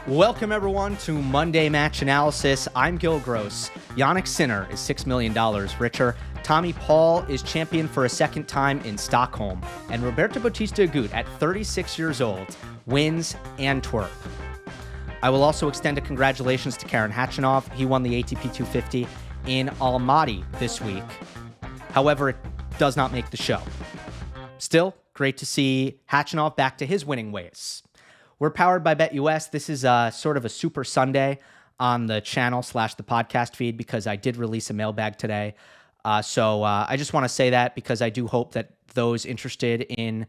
Welcome, everyone, to Monday Match Analysis. I'm Gill Gross. Jannik Sinner is $6 million richer. Tommy Paul is champion for a second time in Stockholm. And Roberto Bautista Agut, at 36 years old, wins Antwerp. I will also extend a congratulations to Karen Khachanov. He won the ATP 250 in Almaty this week. However, it does not make the show. Still, great to see Khachanov back to his winning ways. We're powered by BetUS. This is sort of a super Sunday on the channel / the podcast feed because I did release a mailbag today. So I just want to say that because I do hope that those interested in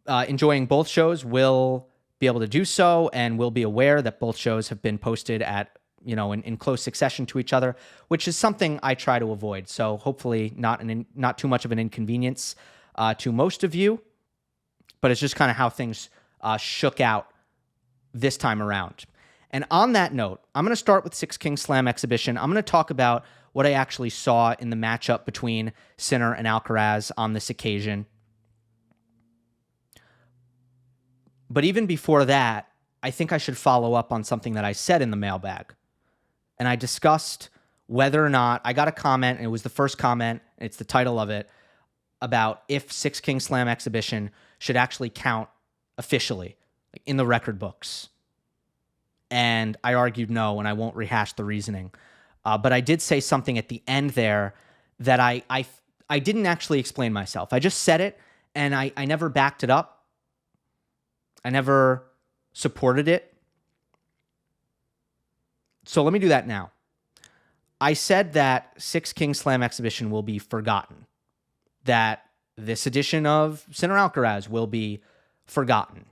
enjoying both shows will be able to do so and will be aware that both shows have been posted at, in close succession to each other, which is something I try to avoid. So hopefully not too much of an inconvenience to most of you, but it's just kind of how things shook out this time around. And on that note, I'm going to start with Six King Slam exhibition. I'm going to talk about what I actually saw in the matchup between Sinner and Alcaraz on this occasion. But even before that, I think I should follow up on something that I said in the mailbag. And I discussed whether or not, I got a comment, and it was the first comment, and it's the title of it, about if Six King Slam exhibition should actually count officially in the record books. And I argued no, and I won't rehash the reasoning. But I did say something at the end there that I didn't actually explain myself. I just said it, and I never backed it up. I never supported it. So let me do that now. I said that Six King Slam exhibition will be forgotten. That this edition of Sinner Alcaraz will be forgotten.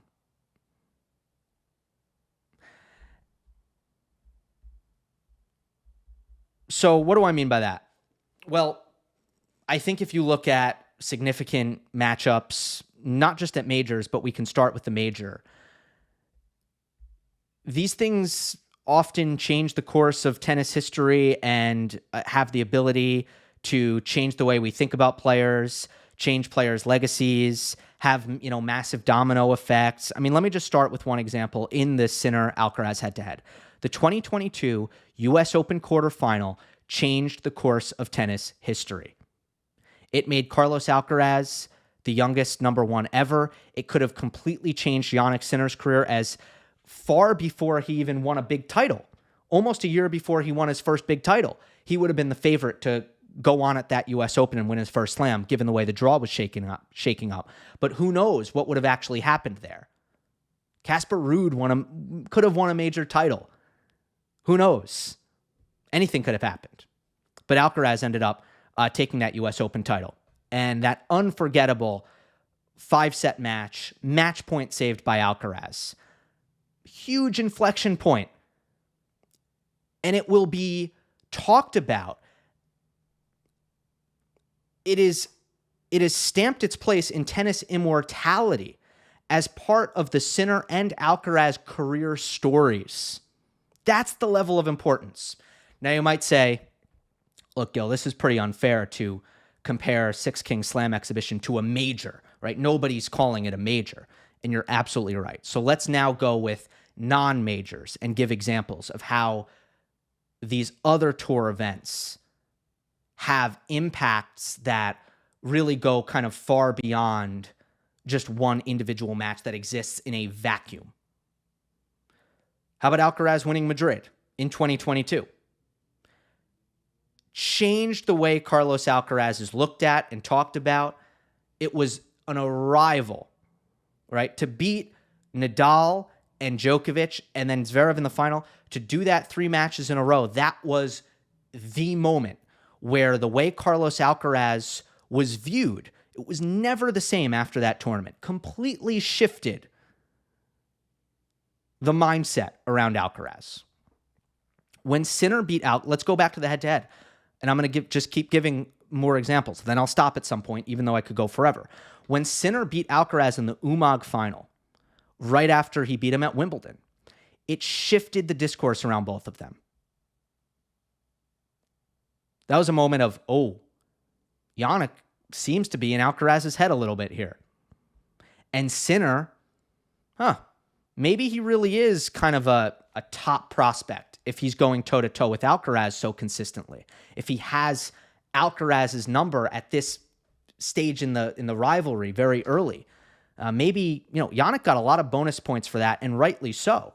So what do I mean by that? Well, I think if you look at significant matchups, not just at majors, but we can start with the major, these things often change the course of tennis history and have the ability to change the way we think about players, change players' legacies, have, massive domino effects. I mean, let me just start with one example in the Sinner-Alcaraz head-to-head. The 2022 U.S. Open quarterfinal changed the course of tennis history. It made Carlos Alcaraz the youngest number one ever. It could have completely changed Jannik Sinner's career as far before he even won a big title. Almost a year before he won his first big title, he would have been the favorite to go on at that U.S. Open and win his first slam, given the way the draw was shaking up. But who knows what would have actually happened there? Casper Ruud could have won a major title. Who knows? Anything could have happened. But Alcaraz ended up taking that U.S. Open title. And that unforgettable 5-set match point saved by Alcaraz. Huge inflection point. And it will be talked about. It is stamped its place in tennis immortality as part of the Sinner and Alcaraz career stories. That's the level of importance. Now you might say, look, Gil, this is pretty unfair to compare Six King Slam exhibition to a major, right? Nobody's calling it a major, and you're absolutely right. So let's now go with non-majors and give examples of how these other tour events have impacts that really go kind of far beyond just one individual match that exists in a vacuum. How about Alcaraz winning Madrid in 2022? Changed the way Carlos Alcaraz is looked at and talked about. It was an arrival, right? To beat Nadal and Djokovic and then Zverev in the final, to do that 3 matches in a row, that was the moment where the way Carlos Alcaraz was viewed, it was never the same after that tournament. Completely shifted the mindset around Alcaraz. When Sinner beat out, let's go back to the head-to-head, and I'm going to just keep giving more examples. Then I'll stop at some point, even though I could go forever. When Sinner beat Alcaraz in the Umag final, right after he beat him at Wimbledon, it shifted the discourse around both of them. That was a moment of, Jannik seems to be in Alcaraz's head a little bit here. And Sinner, maybe he really is kind of a top prospect if he's going toe-to-toe with Alcaraz so consistently. If he has Alcaraz's number at this stage in the rivalry very early. Maybe, Jannik got a lot of bonus points for that, and rightly so.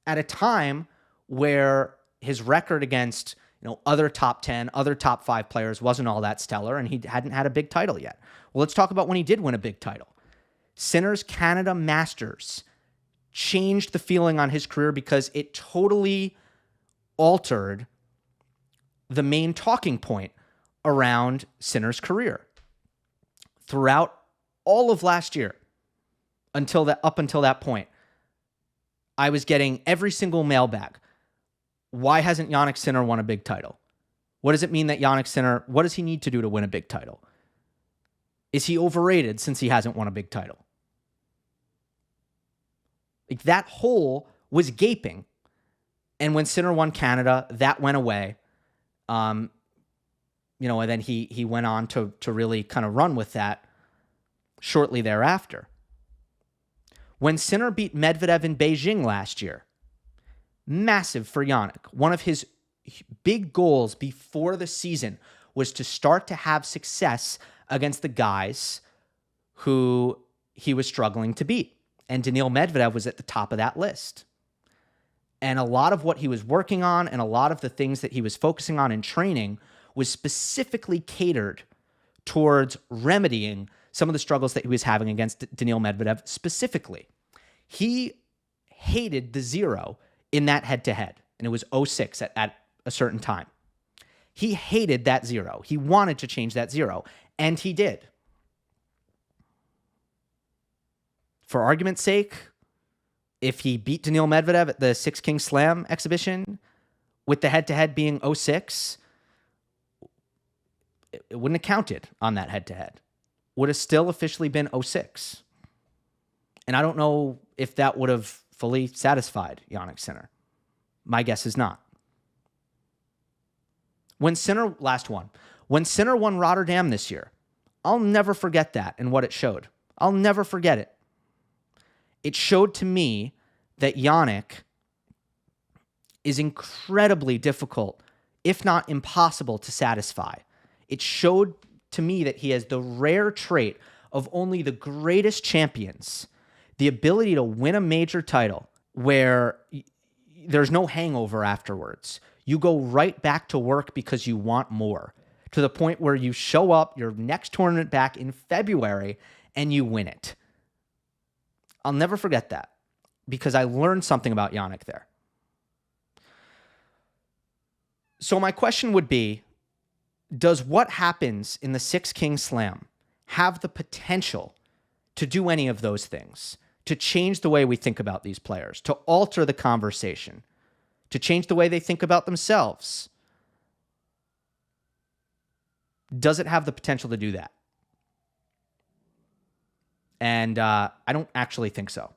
At a time where his record against, other top 10, other top 5 players wasn't all that stellar, and he hadn't had a big title yet. Well, let's talk about when he did win a big title. Sinner's Canada Masters changed the feeling on his career because it totally altered the main talking point around Sinner's career. Throughout all of last year, up until that point, I was getting every single mailbag. Why hasn't Jannik Sinner won a big title? What does it mean that Jannik Sinner, what does he need to do to win a big title? Is he overrated since he hasn't won a big title? Like, that hole was gaping. And when Sinner won Canada, that went away. And then he went on to really kind of run with that shortly thereafter. When Sinner beat Medvedev in Beijing last year, massive for Jannik. One of his big goals before the season was to start to have success against the guys who he was struggling to beat. And Daniil Medvedev was at the top of that list. And a lot of what he was working on and a lot of the things that he was focusing on in training was specifically catered towards remedying some of the struggles that he was having against Daniil Medvedev specifically. He hated the 0 in that head-to-head, and it was 0-6 at a certain time. He hated that 0. He wanted to change that 0, and he did. For argument's sake, if he beat Daniil Medvedev at the Six King Slam exhibition with the head-to-head being 0-6, it wouldn't have counted on that head-to-head. Would have still officially been 0-6. And I don't know if that would have fully satisfied Jannik Sinner. My guess is not. When Sinner won Rotterdam this year, I'll never forget that and what it showed. I'll never forget it. It showed to me that Jannik is incredibly difficult, if not impossible, to satisfy. It showed to me that he has the rare trait of only the greatest champions, the ability to win a major title where there's no hangover afterwards. You go right back to work because you want more, to the point where you show up your next tournament back in February and you win it. I'll never forget that because I learned something about Jannik there. So my question would be, does what happens in the Six King Slam have the potential to do any of those things, to change the way we think about these players, to alter the conversation, to change the way they think about themselves? Does it have the potential to do that? And I don't actually think so.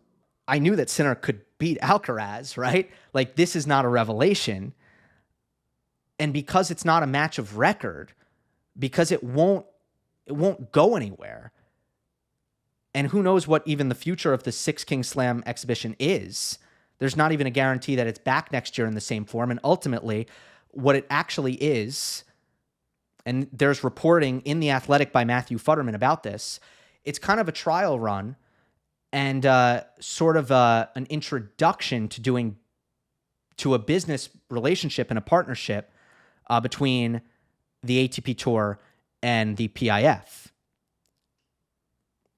I knew that Sinner could beat Alcaraz, right? Like, this is not a revelation. And because it's not a match of record, because it won't go anywhere, and who knows what even the future of the Six King Slam exhibition is, there's not even a guarantee that it's back next year in the same form. And ultimately, what it actually is, and there's reporting in The Athletic by Matthew Futterman about this, it's kind of a trial run and sort of an introduction to a business relationship and a partnership between the ATP Tour and the PIF,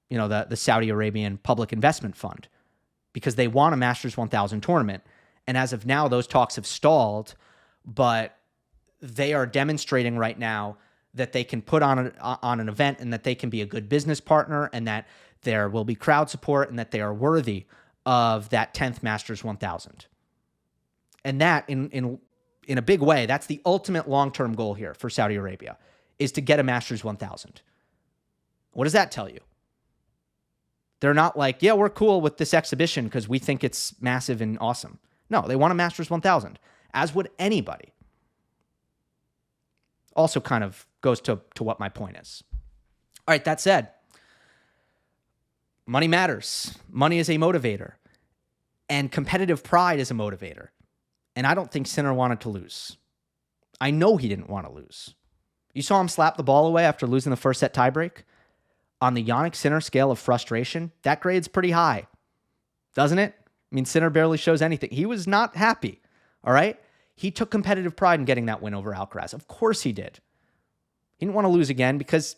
the Saudi Arabian Public Investment Fund, because they want a Masters 1000 tournament. And as of now, those talks have stalled, but they are demonstrating right now that they can put on an event and that they can be a good business partner and that there will be crowd support and that they are worthy of that 10th Masters 1000. And that, in a big way, that's the ultimate long-term goal here for Saudi Arabia, is to get a Masters 1000. What does that tell you? They're not like, yeah, we're cool with this exhibition because we think it's massive and awesome. No, they want a Masters 1000, as would anybody. Also kind of goes to what my point is. All right, that said, money matters. Money is a motivator. And competitive pride is a motivator. And I don't think Sinner wanted to lose. I know he didn't want to lose. You saw him slap the ball away after losing the first set tiebreak. On the Jannik Sinner scale of frustration, that grade's pretty high, doesn't it? I mean, Sinner barely shows anything. He was not happy, all right? He took competitive pride in getting that win over Alcaraz. Of course he did. He didn't want to lose again because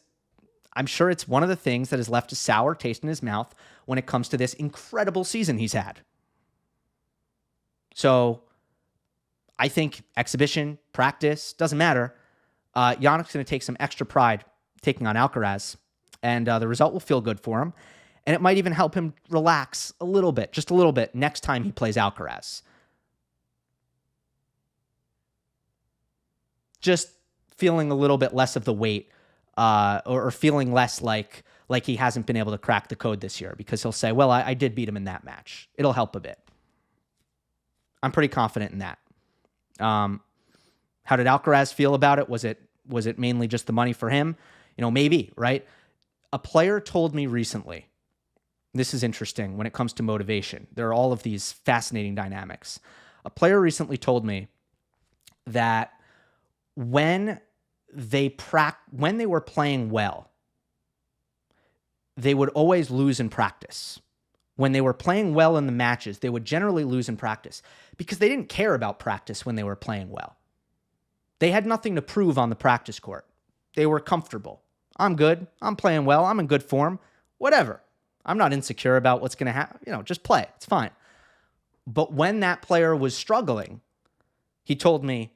I'm sure it's one of the things that has left a sour taste in his mouth when it comes to this incredible season he's had. So I think exhibition, practice, doesn't matter. Jannik's going to take some extra pride taking on Alcaraz, and the result will feel good for him. And it might even help him relax a little bit, just a little bit, next time he plays Alcaraz. Just feeling a little bit less of the weight, or feeling less like he hasn't been able to crack the code this year, because he'll say, well, I did beat him in that match. It'll help a bit. I'm pretty confident in that. How did Alcaraz feel about it? Was it mainly just the money for him? Maybe, right? A player told me recently, this is interesting when it comes to motivation. There are all of these fascinating dynamics. A player recently told me that when they were playing well, they would always lose in practice. When they were playing well in the matches, they would generally lose in practice because they didn't care about practice when they were playing well. They had nothing to prove on the practice court. They were comfortable. I'm good. I'm playing well. I'm in good form. Whatever. I'm not insecure about what's going to happen. Just play. It's fine. But when that player was struggling, he told me,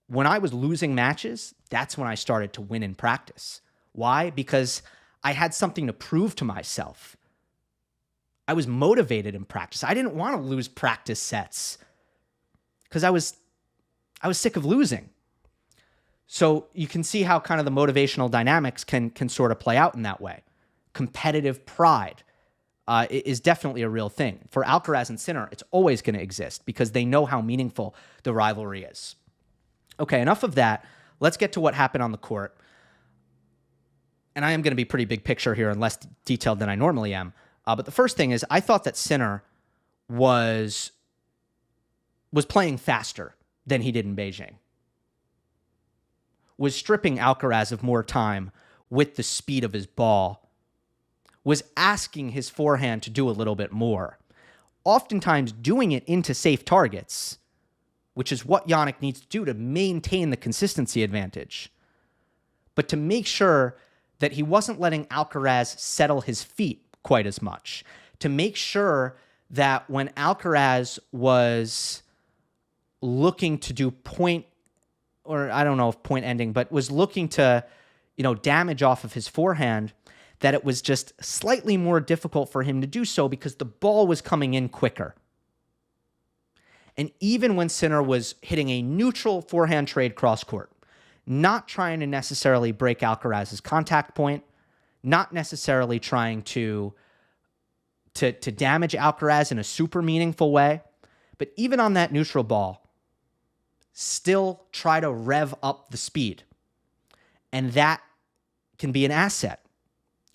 when I was losing matches, that's when I started to win in practice. Why? Because I had something to prove to myself. I was motivated in practice. I didn't want to lose practice sets because I was sick of losing. So you can see how kind of the motivational dynamics can sort of play out in that way. Competitive pride is definitely a real thing. For Alcaraz and Sinner, it's always going to exist because they know how meaningful the rivalry is. Okay, enough of that. Let's get to what happened on the court. And I am going to be pretty big picture here and less detailed than I normally am. But the first thing is, I thought that Sinner was playing faster than he did in Beijing. Was stripping Alcaraz of more time with the speed of his ball. Was asking his forehand to do a little bit more. Oftentimes doing it into safe targets, which is what Jannik needs to do to maintain the consistency advantage. But to make sure that he wasn't letting Alcaraz settle his feet quite as much. To make sure that when Alcaraz was looking to do point, or I don't know if point ending, but was looking to, damage off of his forehand, that it was just slightly more difficult for him to do so because the ball was coming in quicker. And even when Sinner was hitting a neutral forehand trade cross court, not trying to necessarily break Alcaraz's contact point, not necessarily trying to damage Alcaraz in a super meaningful way, but even on that neutral ball, still try to rev up the speed. And that can be an asset.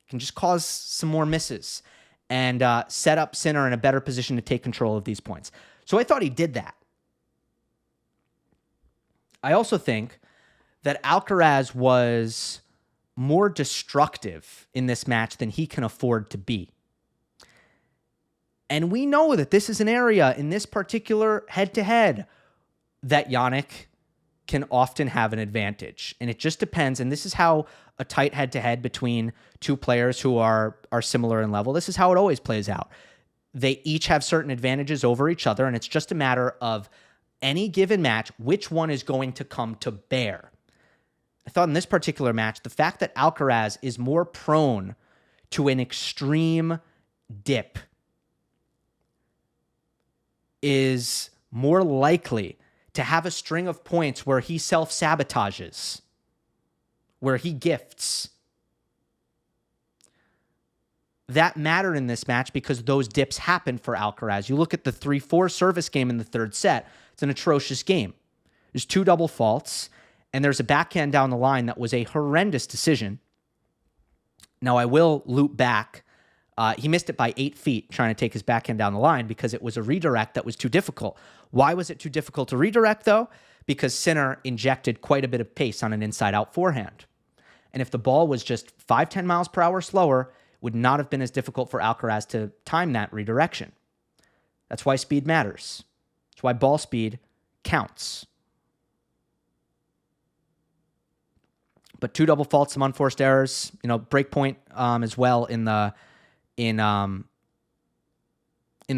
It can just cause some more misses and set up Sinner in a better position to take control of these points. So I thought he did that. I also think that Alcaraz was more destructive in this match than he can afford to be. And we know that this is an area in this particular head-to-head that Jannik can often have an advantage. And it just depends. And this is how a tight head-to-head between two players who are similar in level, this is how it always plays out. They each have certain advantages over each other, and it's just a matter of any given match, which one is going to come to bear. I thought in this particular match, the fact that Alcaraz is more prone to an extreme dip is more likely to have a string of points where he self-sabotages, where he gifts. That mattered in this match because those dips happened for Alcaraz. You look at the 3-4 service game in the third set, it's an atrocious game. There's 2 double faults, and there's a backhand down the line that was a horrendous decision. Now, I will loop back He missed it by 8 feet trying to take his backhand down the line because it was a redirect that was too difficult. Why was it too difficult to redirect, though? Because Sinner injected quite a bit of pace on an inside-out forehand. And if the ball was just 5-10 miles per hour slower, it would not have been as difficult for Alcaraz to time that redirection. That's why speed matters. That's why ball speed counts. But 2 double faults, some unforced errors, break point as well in the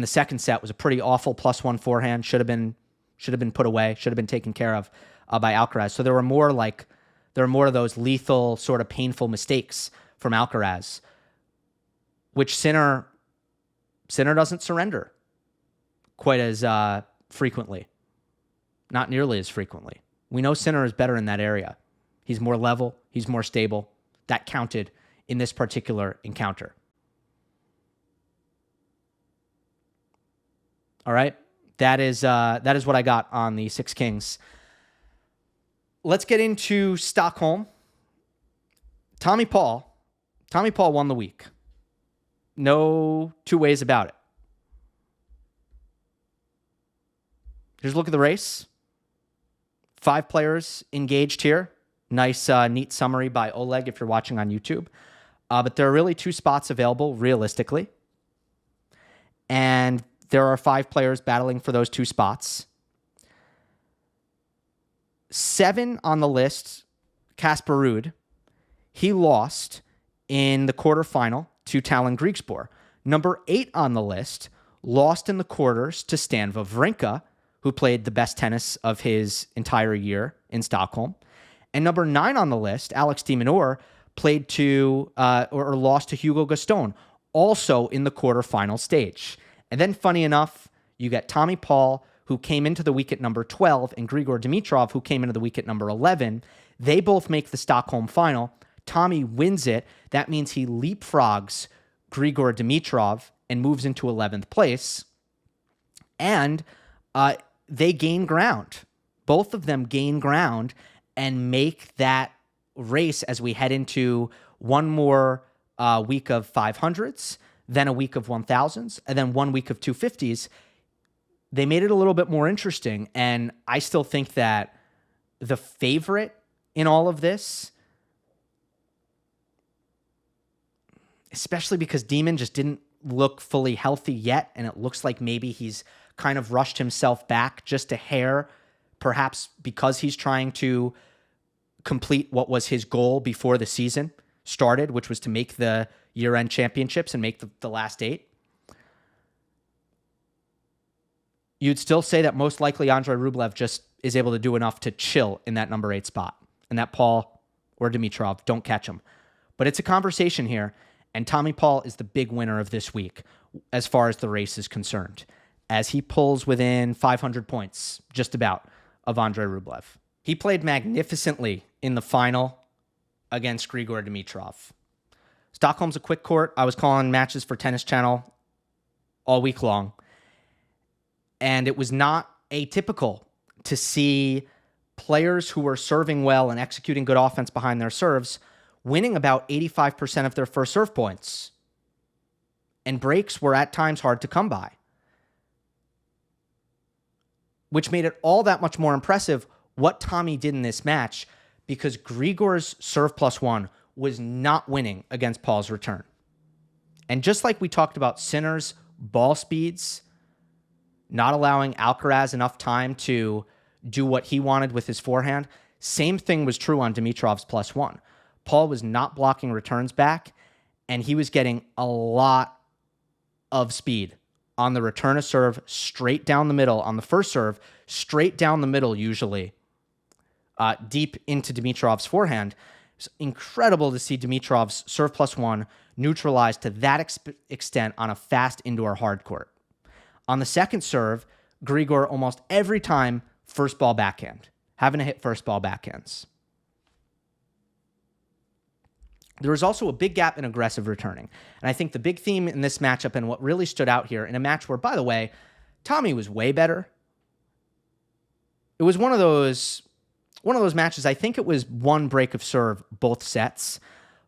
second set was a pretty awful +1 forehand. Should have been put away. Should have been taken care of by Alcaraz. So there were more of those lethal, sort of painful mistakes from Alcaraz, which Sinner doesn't surrender quite as frequently, not nearly as frequently. We know Sinner is better in that area. He's more level. He's more stable. That counted in this particular encounter. All right, that is what I got on the Six Kings. Let's get into Stockholm. Tommy Paul won the week. No two ways about it. Here's a look at the race. 5 players engaged here. Nice, neat summary by Oleg if you're watching on YouTube. But there are really 2 spots available realistically. And there are 5 players battling for those 2 spots. 7 on the list, Casper Ruud. He lost in the quarterfinal to Talon Griegsborg. Number 8 on the list lost in the quarters to Stan Wawrinka, who played the best tennis of his entire year in Stockholm. And number 9 on the list, Alex de Minaur, played to or lost to Hugo Gaston, also in the quarterfinal stage. And then, funny enough, you get Tommy Paul, who came into the week at number 12, and Grigor Dimitrov, who came into the week at number 11. They both make the Stockholm final. Tommy wins it. That means he leapfrogs Grigor Dimitrov and moves into 11th place. And they gain ground. Both of them gain ground and make that race as we head into one more week of 500s, then a week of 1000s, and then 1 week of 250s. They made it a little bit more interesting, and I still think that the favorite in all of this, especially because Demon just didn't look fully healthy yet, and it looks like maybe he's kind of rushed himself back just a hair, perhaps because he's trying to complete what was his goal before the season started, which was to make the year-end championships and make the last 8. You'd still say that most likely Andrei Rublev just is able to do enough to chill in that number 8 spot, and that Paul or Dimitrov don't catch him. But it's a conversation here, and Tommy Paul is the big winner of this week as far as the race is concerned, as he pulls within 500 points, just about, of Andrei Rublev. He played magnificently in the final against Grigor Dimitrov. Stockholm's a quick court. I was calling matches for Tennis Channel all week long, and it was not atypical to see players who were serving well and executing good offense behind their serves winning about 85% of their first serve points. And breaks were at times hard to come by, which made it all that much more impressive what Tommy did in this match, because Grigor's serve +1 was not winning against Paul's return. And just like we talked about Sinner's ball speeds, not allowing Alcaraz enough time to do what he wanted with his forehand, same thing was true on Dimitrov's +1. Paul was not blocking returns back, and he was getting a lot of speed on the return of serve, straight down the middle, on the first serve, straight down the middle usually, deep into Dimitrov's forehand. It's incredible to see Dimitrov's serve +1 neutralized to that extent on a fast indoor hard court. On the second serve, Grigor almost every time first ball backhand, having to hit first ball backhands. There was also a big gap in aggressive returning. And I think the big theme in this matchup, and what really stood out here in a match where, by the way, Tommy was way better. It was one of those matches, I think it was one break of serve, both sets.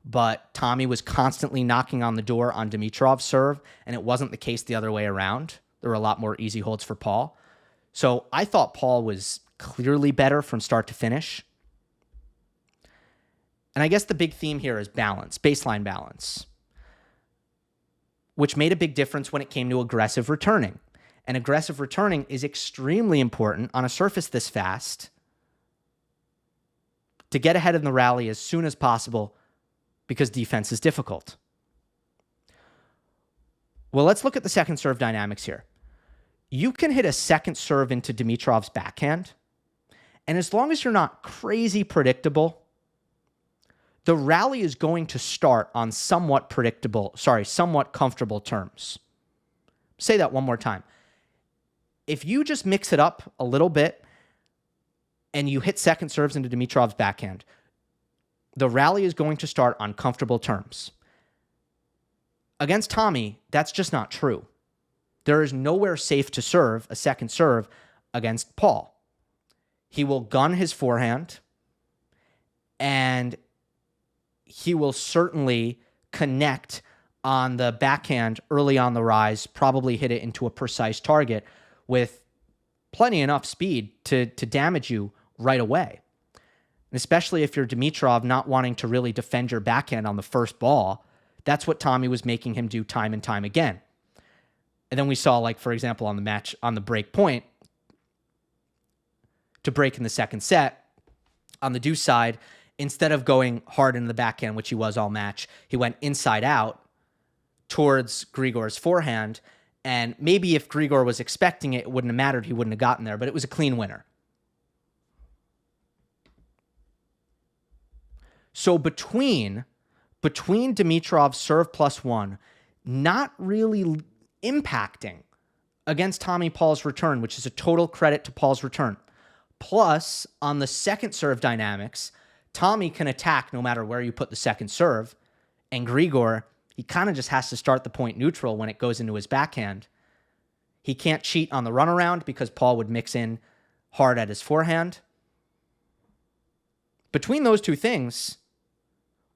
but Tommy was constantly knocking on the door on Dimitrov's serve, and it wasn't the case the other way around. There were a lot more easy holds for Paul. So I thought Paul was clearly better from start to finish. And I guess the big theme here is balance, baseline balance, which made a big difference when it came to aggressive returning. And aggressive returning is extremely important on a surface this fast to get ahead in the rally as soon as possible because defense is difficult. Well, let's look at the second serve dynamics here. You can hit a second serve into Dimitrov's backhand, and as long as you're not crazy predictable, the rally is going to start on somewhat comfortable terms. Say that one more time. If you just mix it up a little bit and you hit second serves into Dimitrov's backhand, the rally is going to start on comfortable terms. Against Tommy, that's just not true. There is nowhere safe to serve a second serve against Paul. He will gun his forehand, and he will certainly connect on the backhand early on the rise, probably hit it into a precise target with plenty enough speed to damage you right away. And especially if you're Dimitrov not wanting to really defend your backhand on the first ball, that's what Tommy was making him do time and time again. And then we saw, like, for example, on the break point, to break in the second set, on the deuce side, instead of going hard into the backhand, which he was all match, he went inside out towards Grigor's forehand. And maybe if Grigor was expecting it, it wouldn't have mattered. He wouldn't have gotten there, but it was a clean winner. So between Dimitrov's serve +1 not really impacting against Tommy Paul's return, which is a total credit to Paul's return, plus on the second serve dynamics, Tommy can attack no matter where you put the second serve, and Grigor, he kind of just has to start the point neutral when it goes into his backhand. He can't cheat on the runaround because Paul would mix in hard at his forehand. Between those two things,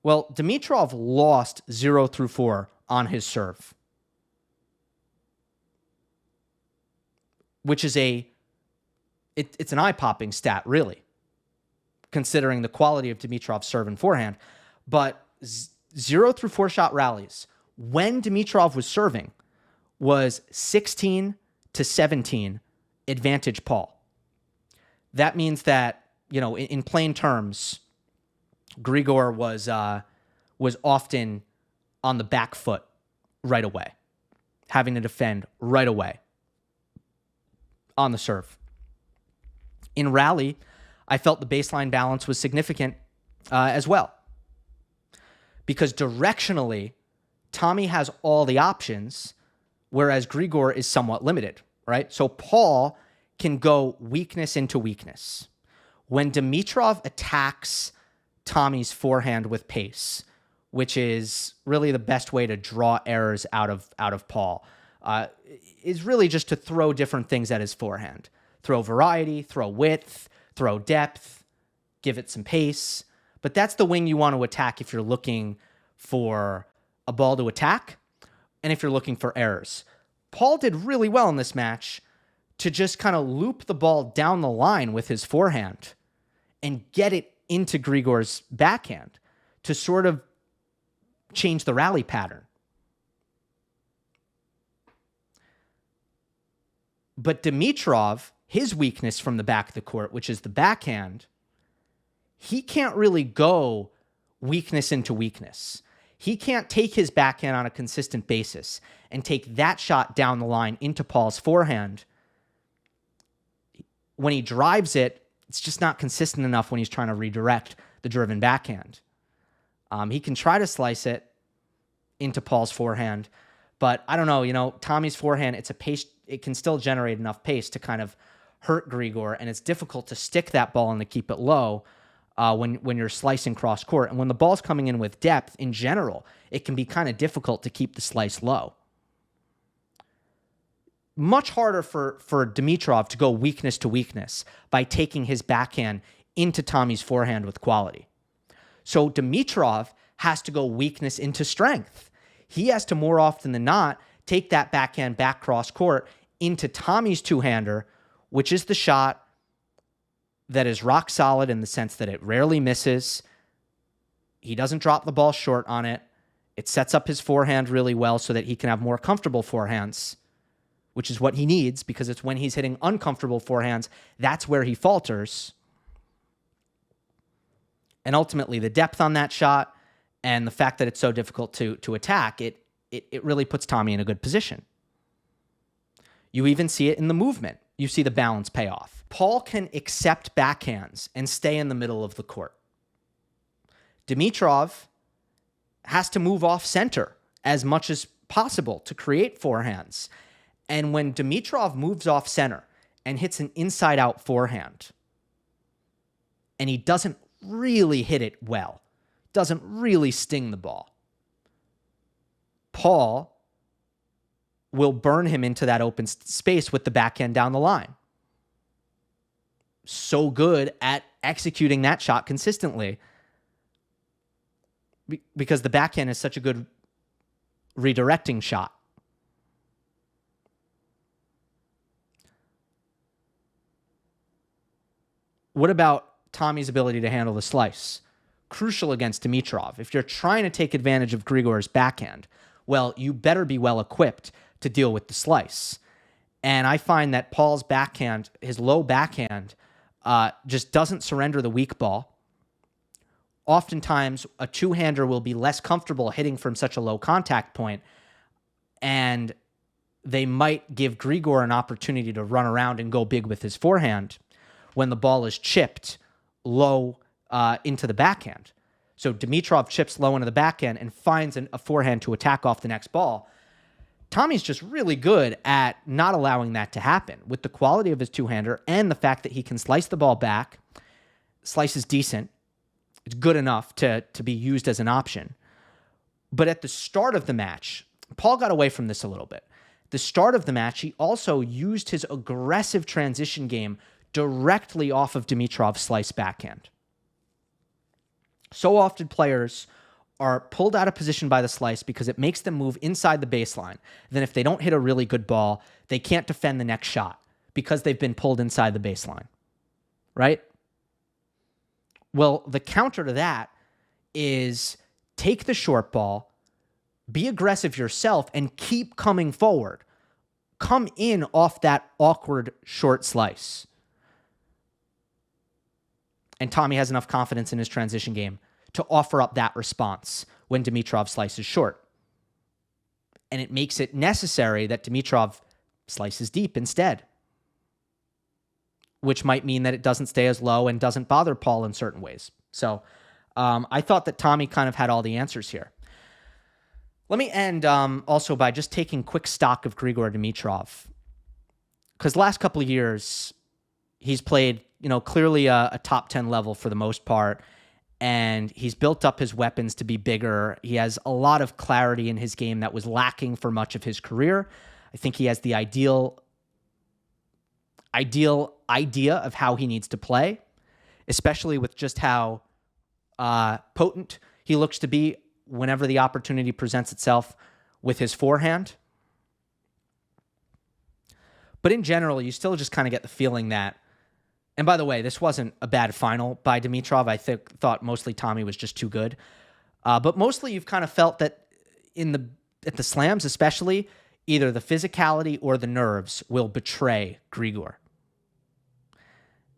well, Dimitrov lost 0-4 on his serve, which is it's an eye-popping stat, really, considering the quality of Dimitrov's serve and forehand. But 0-4 shot rallies, when Dimitrov was serving, was 16-17 advantage Paul. That means that, in plain terms, Grigor was often on the back foot right away, having to defend right away on the serve. In rally, I felt the baseline balance was significant as well, because directionally, Tommy has all the options, whereas Grigor is somewhat limited, right? So Paul can go weakness into weakness. When Dimitrov attacks Tommy's forehand with pace, which is really the best way to draw errors out of Paul, is really just to throw different things at his forehand. Throw variety, throw width, throw depth, give it some pace. But that's the wing you want to attack if you're looking for a ball to attack and if you're looking for errors. Paul did really well in this match to just kind of loop the ball down the line with his forehand and get it into Grigor's backhand to sort of change the rally pattern. But Dimitrov, his weakness from the back of the court, which is the backhand, he can't really go weakness into weakness. He can't take his backhand on a consistent basis and take that shot down the line into Paul's forehand. When he drives it, it's just not consistent enough when he's trying to redirect the driven backhand. He can try to slice it into Paul's forehand, but I don't know, Tommy's forehand, it's a pace, it can still generate enough pace to kind of hurt Grigor, and it's difficult to stick that ball and to keep it low when you're slicing cross court. And when the ball's coming in with depth in general, it can be kind of difficult to keep the slice low. Much harder for Dimitrov to go weakness to weakness by taking his backhand into Tommy's forehand with quality. So Dimitrov has to go weakness into strength. He has to more often than not take that backhand back cross court into Tommy's two-hander, which is the shot that is rock solid in the sense that it rarely misses. He doesn't drop the ball short on it. It sets up his forehand really well so that he can have more comfortable forehands, which is what he needs, because it's when he's hitting uncomfortable forehands, that's where he falters. And ultimately, the depth on that shot and the fact that it's so difficult to attack, it really puts Tommy in a good position. You even see it in the movement. You see the balance pay off. Paul can accept backhands and stay in the middle of the court. Dimitrov has to move off center as much as possible to create forehands. And when Dimitrov moves off center and hits an inside-out forehand, and he doesn't really hit it well, doesn't really sting the ball, Paul will burn him into that open space with the backhand down the line. So good at executing that shot consistently because the backhand is such a good redirecting shot. What about Tommy's ability to handle the slice? Crucial against Dimitrov. If you're trying to take advantage of Grigor's backhand, well, you better be well equipped to deal with the slice. And I find that Paul's backhand, his low backhand, just doesn't surrender the weak ball. Oftentimes, a two-hander will be less comfortable hitting from such a low contact point, and they might give Grigor an opportunity to run around and go big with his forehand when the ball is chipped low into the backhand. So Dimitrov chips low into the backhand and finds a forehand to attack off the next ball. Tommy's just really good at not allowing that to happen with the quality of his two-hander and the fact that he can slice the ball back. Slice is decent. It's good enough to be used as an option. But at the start of the match, Paul got away from this a little bit. At the start of the match, he also used his aggressive transition game directly off of Dimitrov's slice backhand. So often players are pulled out of position by the slice because it makes them move inside the baseline. Then if they don't hit a really good ball, they can't defend the next shot because they've been pulled inside the baseline, right? Well, the counter to that is take the short ball, be aggressive yourself, and keep coming forward. Come in off that awkward short slice. And Tommy has enough confidence in his transition game to offer up that response when Dimitrov slices short. And it makes it necessary that Dimitrov slices deep instead, which might mean that it doesn't stay as low and doesn't bother Paul in certain ways. So I thought that Tommy kind of had all the answers here. Let me end also by just taking quick stock of Grigor Dimitrov, because the last couple of years he's played, clearly a top 10 level for the most part, and he's built up his weapons to be bigger. He has a lot of clarity in his game that was lacking for much of his career. I think he has the ideal idea of how he needs to play, especially with just how potent he looks to be whenever the opportunity presents itself with his forehand. But in general, you still just kind of get the feeling that, and by the way, this wasn't a bad final by Dimitrov. I thought mostly Tommy was just too good. But mostly you've kind of felt that at the slams especially, either the physicality or the nerves will betray Grigor.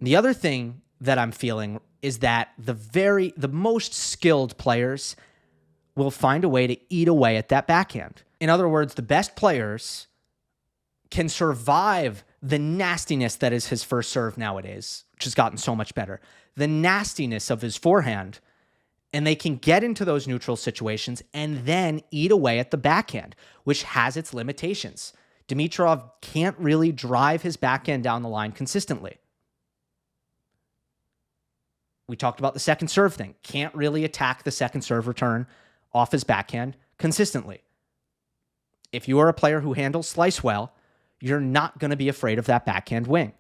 The other thing that I'm feeling is that the most skilled players will find a way to eat away at that backhand. In other words, the best players can survive the nastiness that is his first serve nowadays, which has gotten so much better, the nastiness of his forehand, and they can get into those neutral situations and then eat away at the backhand, which has its limitations. Dimitrov can't really drive his backhand down the line consistently. We talked about the second serve thing. Can't really attack the second serve return off his backhand consistently. If you are a player who handles slice well, you're not going to be afraid of that backhand wing.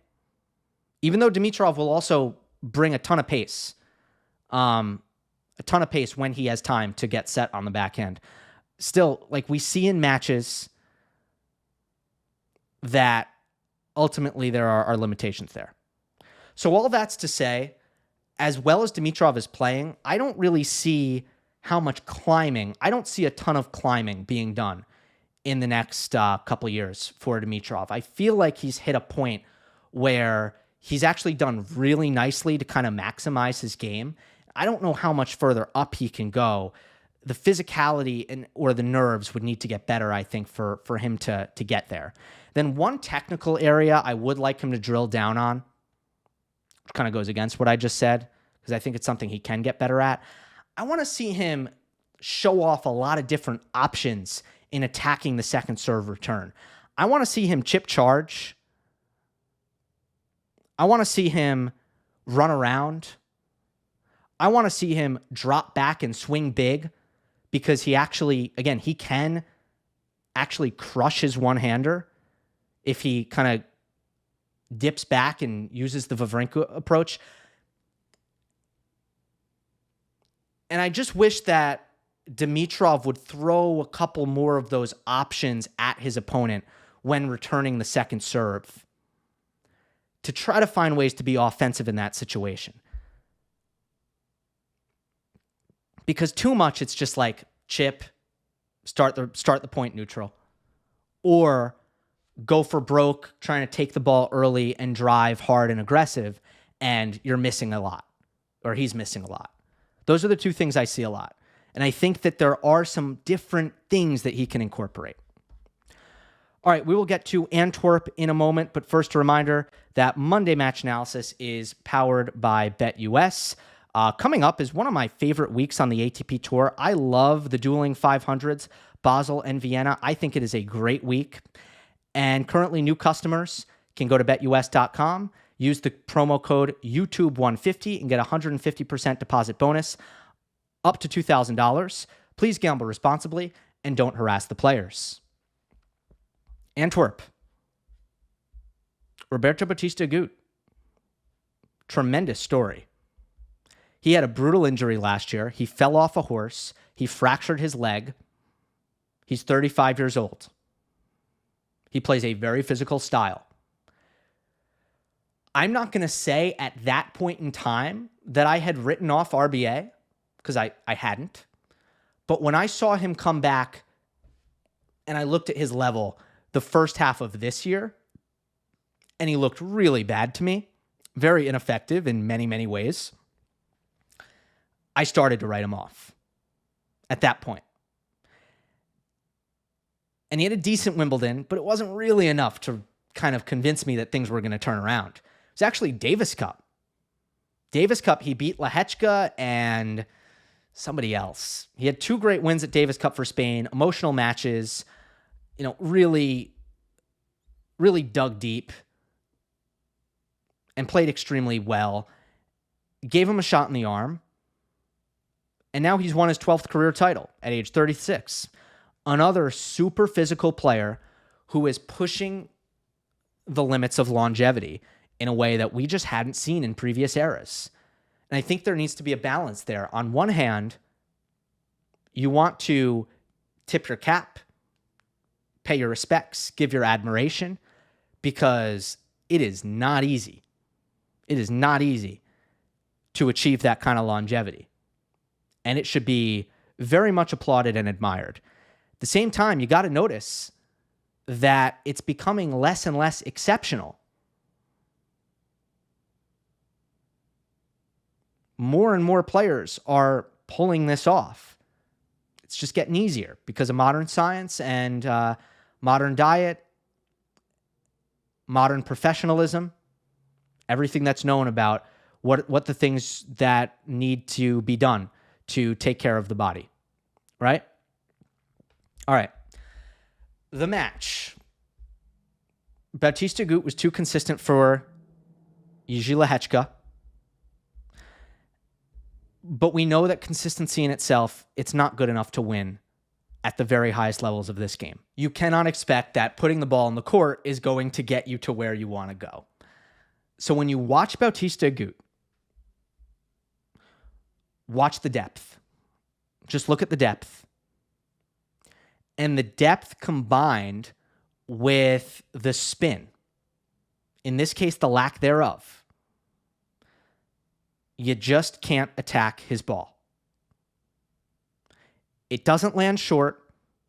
Even though Dimitrov will also bring a ton of pace, a a ton of pace when he has time to get set on the backhand. Still, like we see in matches that ultimately there are limitations there. So all that's to say, as well as Dimitrov is playing, I don't really see how much climbing. I don't see a ton of climbing being done in the next couple years for Dimitrov. I feel like he's hit a point where he's actually done really nicely to kind of maximize his game. I don't know how much further up he can go. The physicality or the nerves would need to get better, I think, for him to get there. Then one technical area I would like him to drill down on, which kind of goes against what I just said, because I think it's something he can get better at. I want to see him show off a lot of different options in attacking the second serve return. I want to see him chip charge. I want to see him run around. I want to see him drop back and swing big, because he actually, again, he can actually crush his one-hander if he kind of dips back and uses the Wawrinka approach. And I just wish that Dimitrov would throw a couple more of those options at his opponent when returning the second serve to try to find ways to be offensive in that situation. Because too much, it's just like chip, start the point neutral, or go for broke, trying to take the ball early and drive hard and aggressive, and you're missing a lot, or he's missing a lot. Those are the two things I see a lot. And I think that there are some different things that he can incorporate. All right, we will get to Antwerp in a moment, but first a reminder that Monday Match Analysis is powered by BetUS. Coming up is one of my favorite weeks on the ATP Tour. I love the dueling 500s, Basel and Vienna. I think it is a great week. And currently new customers can go to betus.com, use the promo code YouTube150 and get a 150% deposit bonus up to $2,000. Please gamble responsibly and don't harass the players. Antwerp. Roberto Bautista Agut. Tremendous story. He had a brutal injury last year. He fell off a horse. He fractured his leg. He's 35 years old. He plays a very physical style. I'm not going to say at that point in time that I had written off RBA, because I hadn't. But when I saw him come back and I looked at his level the first half of this year, and he looked really bad to me, very ineffective in many, many ways, I started to write him off at that point. And he had a decent Wimbledon, but it wasn't really enough to kind of convince me that things were going to turn around. It was actually Davis Cup. Davis Cup, he beat Lehecka and somebody else. He had two great wins at Davis Cup for Spain, emotional matches, really, really dug deep and played extremely well. Gave him a shot in the arm. And now he's won his 12th career title at age 36. Another super physical player who is pushing the limits of longevity in a way that we just hadn't seen in previous eras. And I think there needs to be a balance there. On one hand, you want to tip your cap, pay your respects, give your admiration, because it is not easy. It is not easy to achieve that kind of longevity. And it should be very much applauded and admired. At the same time, you got to notice that it's becoming less and less exceptional. More and more players are pulling this off. It's just getting easier because of modern science and modern diet, modern professionalism, everything that's known about what the things that need to be done to take care of the body, right? All right. The match. Bautista Agut was too consistent for Jiri Lehecka. But we know that consistency in itself, it's not good enough to win at the very highest levels of this game. You cannot expect that putting the ball in the court is going to get you to where you want to go. So when you watch Bautista Agut, watch the depth. Just look at the depth. And the depth combined with the spin, in this case, the lack thereof, you just can't attack his ball. It doesn't land short.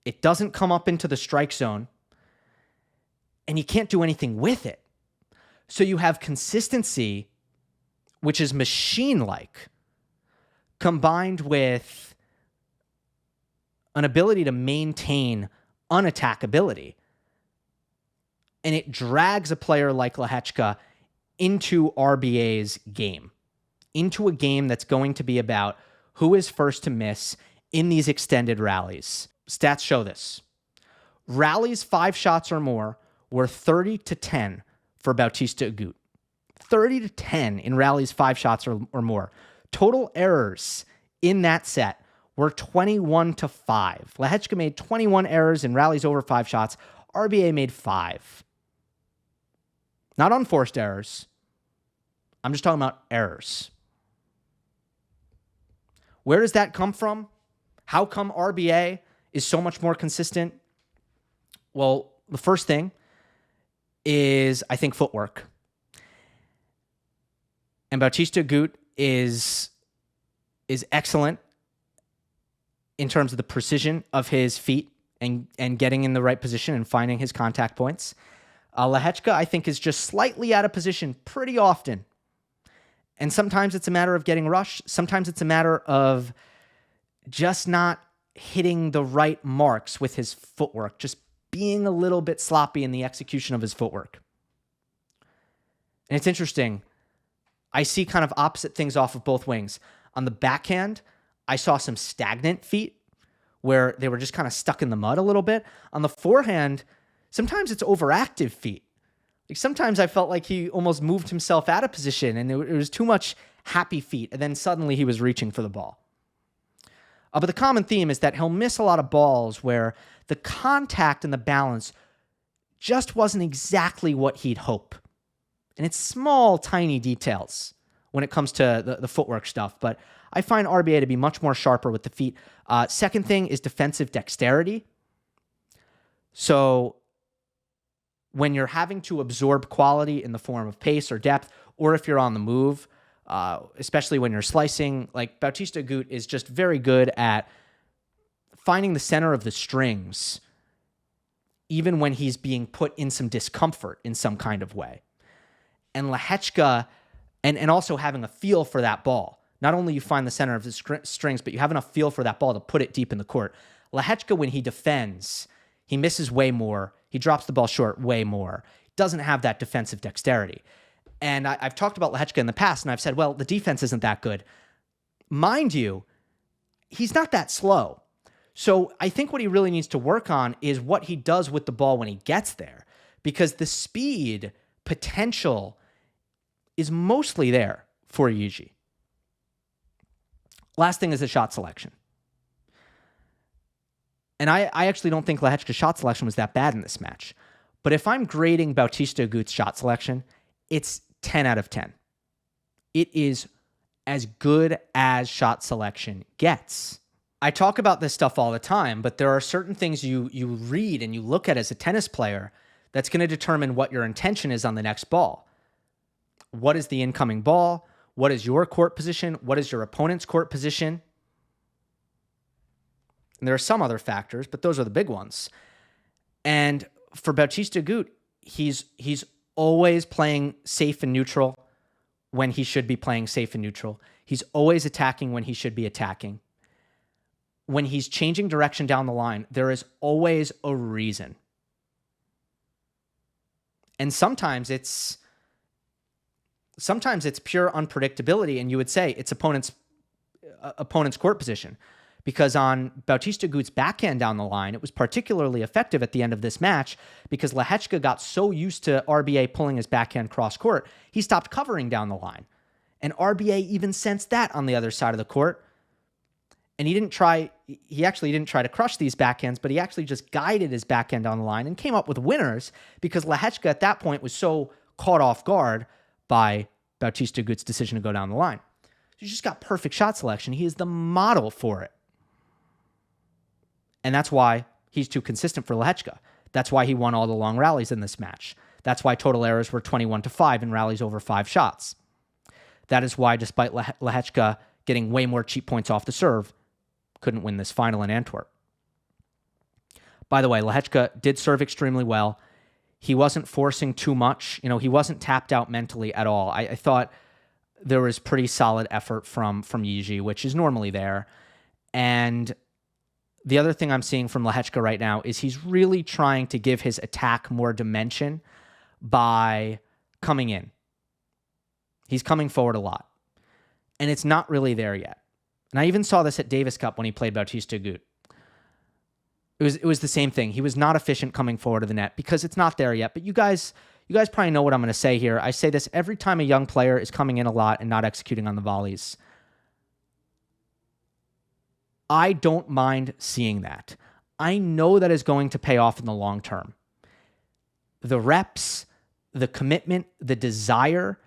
It doesn't come up into the strike zone. And you can't do anything with it. So you have consistency, which is machine-like, combined with an ability to maintain unattackability. And it drags a player like Lehecka into RBA's game, into a game that's going to be about who is first to miss in these extended rallies. Stats show this. Rallies 5 shots or more were 30-10 for Bautista Agut. 30-10 in rallies 5 shots or more. Total errors in that set were 21-5. Lehecka made 21 errors in rallies over 5 shots. RBA made 5. Not unforced errors. I'm just talking about errors. Where does that come from? How come RBA is so much more consistent? Well, the first thing is, I think, footwork. And Bautista Agut is excellent in terms of the precision of his feet and getting in the right position and finding his contact points. Lehecka, I think, is just slightly out of position pretty often. And sometimes it's a matter of getting rushed. Sometimes it's a matter of just not hitting the right marks with his footwork, just being a little bit sloppy in the execution of his footwork. And it's interesting. I see kind of opposite things off of both wings. On the backhand, I saw some stagnant feet where they were just kind of stuck in the mud a little bit. On the forehand, sometimes it's overactive feet. Like sometimes I felt like he almost moved himself out of position and it was too much happy feet. And then suddenly he was reaching for the ball. But the common theme is that he'll miss a lot of balls where the contact and the balance just wasn't exactly what he'd hope. And it's small, tiny details when it comes to the footwork stuff. But I find RBA to be much more sharper with the feet. Second thing is defensive dexterity. So when you're having to absorb quality in the form of pace or depth, or if you're on the move, especially when you're slicing, like Bautista Agut is just very good at finding the center of the strings, even when he's being put in some discomfort in some kind of way. And Lehecka, and also having a feel for that ball. Not only you find the center of the strings, but you have enough feel for that ball to put it deep in the court. Lehecka, when he defends, he misses way more. He drops the ball short way more. Doesn't have that defensive dexterity. And I've talked about Lehecka in the past, and I've said, well, the defense isn't that good. Mind you, he's not that slow. So I think what he really needs to work on is what he does with the ball when he gets there, because the speed potential is mostly there for Jiri. Last thing is the shot selection. And I actually don't think Lehecka's shot selection was that bad in this match. But if I'm grading Bautista Agut's shot selection, it's 10 out of 10. It is as good as shot selection gets. I talk about this stuff all the time, but there are certain things you read and you look at as a tennis player that's going to determine what your intention is on the next ball. What is the incoming ball? What is your court position? What is your opponent's court position? And there are some other factors, but those are the big ones. And for Bautista Agut, he's always playing safe and neutral when he should be playing safe and neutral. He's always attacking when he should be attacking. When he's changing direction down the line, there is always a reason. And sometimes it's pure unpredictability, and you would say it's opponent's court position. Because on Bautista Agut's backhand down the line, it was particularly effective at the end of this match because Lehecka got so used to RBA pulling his backhand cross court, he stopped covering down the line. And RBA even sensed that on the other side of the court. And he actually didn't try to crush these backhands, but he actually just guided his backhand down the line and came up with winners because Lehecka at that point was so caught off guard by Bautista Agut's decision to go down the line. So He's just got perfect shot selection. He is the model for it. And that's why he's too consistent for Lehecka. That's why he won all the long rallies in this match. That's why total errors were 21-5 in rallies over 5 shots. That is why, despite Lehecka getting way more cheap points off the serve, couldn't win this final in Antwerp. By the way, Lehecka did serve extremely well. He wasn't forcing too much. He wasn't tapped out mentally at all. I thought there was pretty solid effort from Jiri, which is normally there. And the other thing I'm seeing from Lehecka right now is he's really trying to give his attack more dimension by coming in. He's coming forward a lot. And it's not really there yet. And I even saw this at Davis Cup when he played Bautista Agut. It was the same thing. He was not efficient coming forward to the net because it's not there yet. But you guys probably know what I'm going to say here. I say this every time a young player is coming in a lot and not executing on the volleys. I don't mind seeing that. I know that is going to pay off in the long term. The reps, the commitment, the desire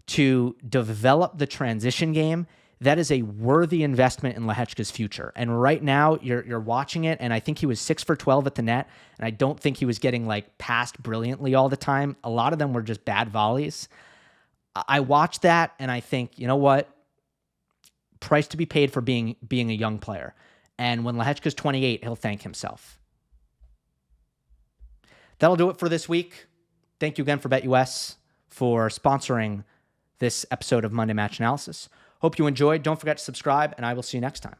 to develop the transition game, that is a worthy investment in Lehecka's future. And right now, you're watching it, and I think he was 6 for 12 at the net, and I don't think he was getting passed brilliantly all the time. A lot of them were just bad volleys. I watched that, and I think, you know what? Price to be paid for being a young player. And when Lehecka's 28, he'll thank himself. That'll do it for this week. Thank you again for BetUS for sponsoring this episode of Monday Match Analysis. Hope you enjoyed. Don't forget to subscribe, and I will see you next time.